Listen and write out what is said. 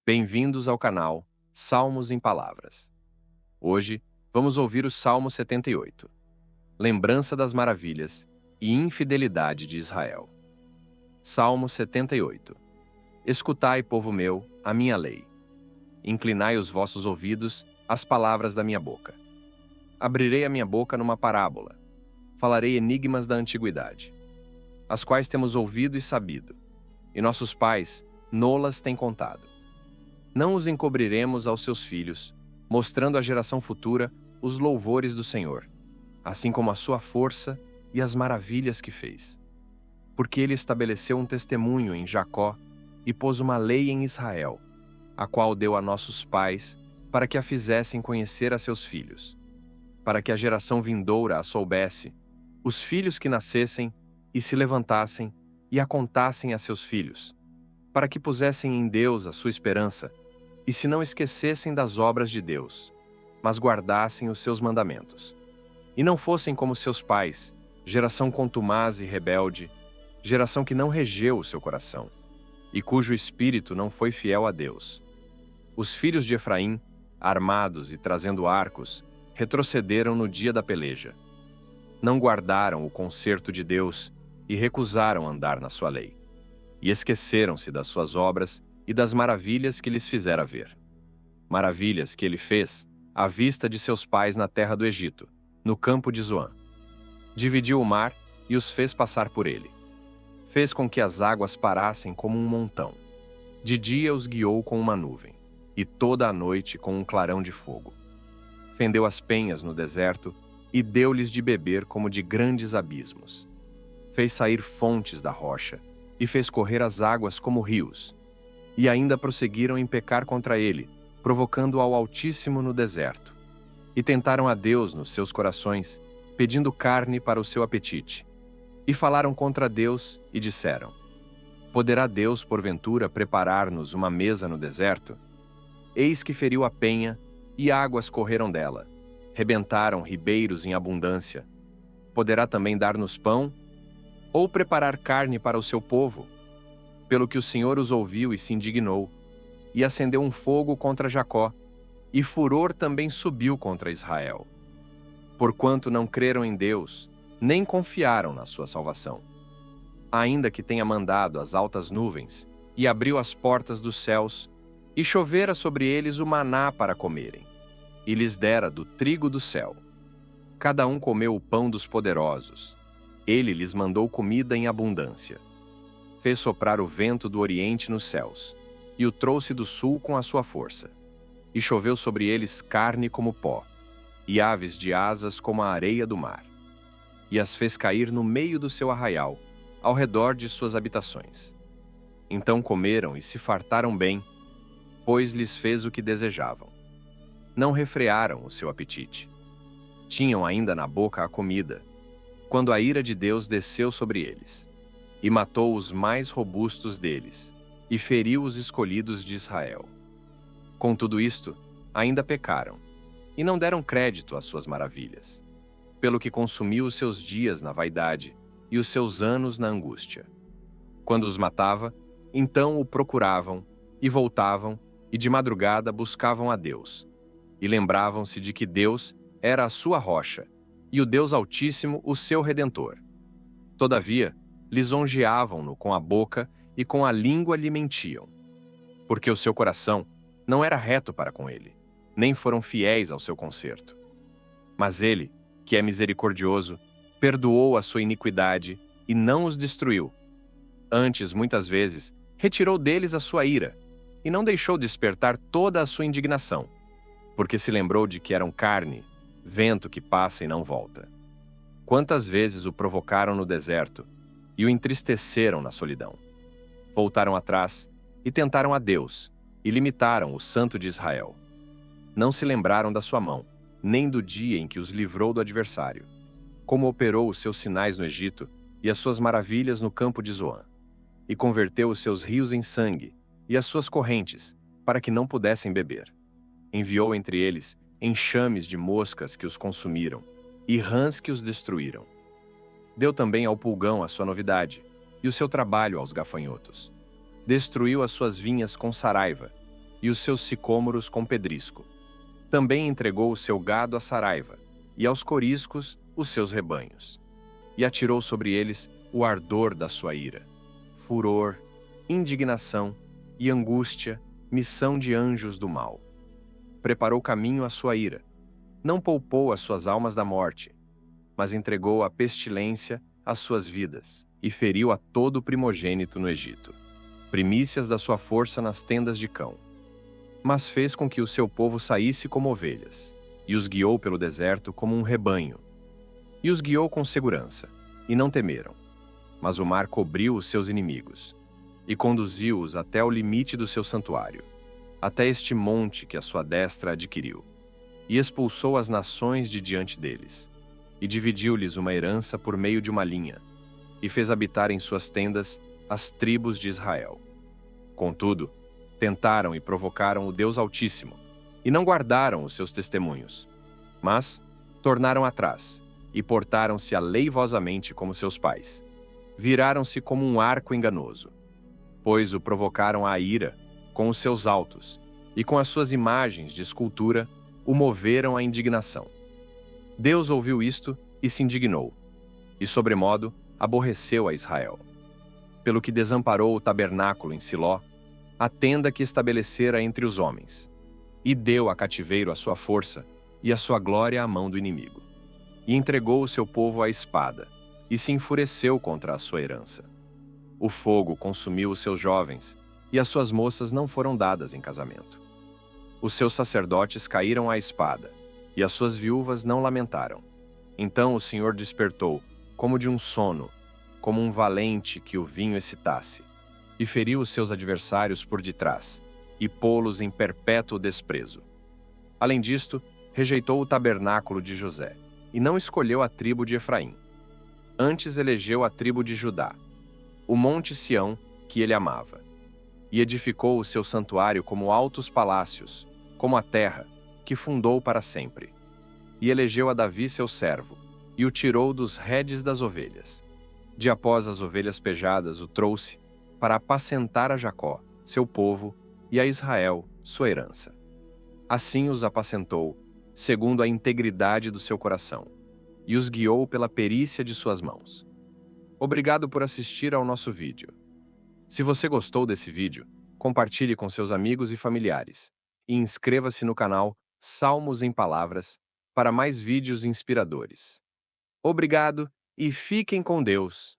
Bem-vindos ao canal Salmos em Palavras. Hoje, vamos ouvir o Salmo 78, Lembrança das Maravilhas e Infidelidade de Israel. Salmo 78. Escutai, povo meu, a minha lei. Inclinai os vossos ouvidos às palavras da minha boca. Abrirei a minha boca numa parábola. Falarei enigmas da antiguidade, as quais temos ouvido e sabido, e nossos pais nolas têm contado. Não os encobriremos aos seus filhos, mostrando à geração futura os louvores do Senhor, assim como a sua força e as maravilhas que fez. Porque ele estabeleceu um testemunho em Jacó e pôs uma lei em Israel, a qual deu a nossos pais, para que a fizessem conhecer a seus filhos, para que a geração vindoura a soubesse, os filhos que nascessem e se levantassem e a contassem a seus filhos, para que pusessem em Deus a sua esperança, e se não esquecessem das obras de Deus, mas guardassem os seus mandamentos. E não fossem como seus pais, geração contumaz e rebelde, geração que não regeu o seu coração, e cujo espírito não foi fiel a Deus. Os filhos de Efraim, armados e trazendo arcos, retrocederam no dia da peleja. Não guardaram o concerto de Deus e recusaram andar na sua lei. E esqueceram-se das suas obras e das maravilhas que lhes fizera ver. Maravilhas que ele fez à vista de seus pais na terra do Egito, no campo de Zoã. Dividiu o mar e os fez passar por ele. Fez com que as águas parassem como um montão. De dia os guiou com uma nuvem, e toda a noite com um clarão de fogo. Fendeu as penhas no deserto e deu-lhes de beber como de grandes abismos. Fez sair fontes da rocha e fez correr as águas como rios. E ainda prosseguiram em pecar contra ele, provocando ao Altíssimo no deserto. E tentaram a Deus nos seus corações, pedindo carne para o seu apetite. E falaram contra Deus e disseram: Poderá Deus, porventura, preparar-nos uma mesa no deserto? Eis que feriu a penha, e águas correram dela. Rebentaram ribeiros em abundância. Poderá também dar-nos pão? Ou preparar carne para o seu povo? Pelo que o Senhor os ouviu e se indignou, e acendeu um fogo contra Jacó, e furor também subiu contra Israel. Porquanto não creram em Deus, nem confiaram na sua salvação. Ainda que tenha mandado as altas nuvens, e abriu as portas dos céus, e chovera sobre eles o maná para comerem, e lhes dera do trigo do céu. Cada um comeu o pão dos poderosos. Ele lhes mandou comida em abundância. Fez soprar o vento do oriente nos céus, e o trouxe do sul com a sua força. E choveu sobre eles carne como pó, e aves de asas como a areia do mar. E as fez cair no meio do seu arraial, ao redor de suas habitações. Então comeram e se fartaram bem, pois lhes fez o que desejavam. Não refrearam o seu apetite. Tinham ainda na boca a comida, quando a ira de Deus desceu sobre eles. E matou os mais robustos deles, e feriu os escolhidos de Israel. Com tudo isto, ainda pecaram, e não deram crédito às suas maravilhas, pelo que consumiu os seus dias na vaidade, e os seus anos na angústia. Quando os matava, então o procuravam, e voltavam, e de madrugada buscavam a Deus, e lembravam-se de que Deus era a sua rocha, e o Deus Altíssimo o seu Redentor. Todavia, lisonjeavam-no com a boca e com a língua lhe mentiam, porque o seu coração não era reto para com ele, nem foram fiéis ao seu concerto. Mas ele, que é misericordioso, perdoou a sua iniquidade e não os destruiu. Antes, muitas vezes, retirou deles a sua ira e não deixou despertar toda a sua indignação, porque se lembrou de que eram carne, vento que passa e não volta. Quantas vezes o provocaram no deserto e o entristeceram na solidão. Voltaram atrás e tentaram a Deus, e limitaram o Santo de Israel. Não se lembraram da sua mão, nem do dia em que os livrou do adversário, como operou os seus sinais no Egito e as suas maravilhas no campo de Zoã, e converteu os seus rios em sangue e as suas correntes, para que não pudessem beber. Enviou entre eles enxames de moscas que os consumiram, e rãs que os destruíram. Deu também ao pulgão a sua novidade, e o seu trabalho aos gafanhotos. Destruiu as suas vinhas com saraiva, e os seus sicômoros com pedrisco. Também entregou o seu gado à Saraiva, e aos coriscos os seus rebanhos. E atirou sobre eles o ardor da sua ira. Furor, indignação e angústia, missão de anjos do mal. Preparou caminho à sua ira. Não poupou as suas almas da morte, mas entregou à pestilência as suas vidas, e feriu a todo primogênito no Egito. Primícias da sua força nas tendas de cão. Mas fez com que o seu povo saísse como ovelhas, e os guiou pelo deserto como um rebanho. E os guiou com segurança, e não temeram. Mas o mar cobriu os seus inimigos, e conduziu-os até o limite do seu santuário, até este monte que a sua destra adquiriu. E expulsou as nações de diante deles, e dividiu-lhes uma herança por meio de uma linha, e fez habitar em suas tendas as tribos de Israel. Contudo, tentaram e provocaram o Deus Altíssimo, e não guardaram os seus testemunhos, mas tornaram atrás, e portaram-se aleivosamente como seus pais. Viraram-se como um arco enganoso, pois o provocaram à ira com os seus altos, e com as suas imagens de escultura o moveram à indignação. Deus ouviu isto e se indignou, e sobremodo aborreceu a Israel, pelo que desamparou o tabernáculo em Siló, a tenda que estabelecera entre os homens, e deu a cativeiro a sua força e a sua glória à mão do inimigo, e entregou o seu povo à espada, e se enfureceu contra a sua herança. O fogo consumiu os seus jovens, e as suas moças não foram dadas em casamento. Os seus sacerdotes caíram à espada, e as suas viúvas não lamentaram. Então o Senhor despertou, como de um sono, como um valente que o vinho excitasse, e feriu os seus adversários por detrás, e pô-los em perpétuo desprezo. Além disto, rejeitou o tabernáculo de José, e não escolheu a tribo de Efraim. Antes elegeu a tribo de Judá, o monte Sião, que ele amava, e edificou o seu santuário como altos palácios, como a terra, que fundou para sempre. E elegeu a Davi seu servo, e o tirou dos redes das ovelhas. De após as ovelhas pejadas o trouxe, para apacentar a Jacó, seu povo, e a Israel, sua herança. Assim os apacentou, segundo a integridade do seu coração, e os guiou pela perícia de suas mãos. Obrigado por assistir ao nosso vídeo. Se você gostou desse vídeo, compartilhe com seus amigos e familiares, e inscreva-se no canal Salmos em Palavras para mais vídeos inspiradores. Obrigado e fiquem com Deus!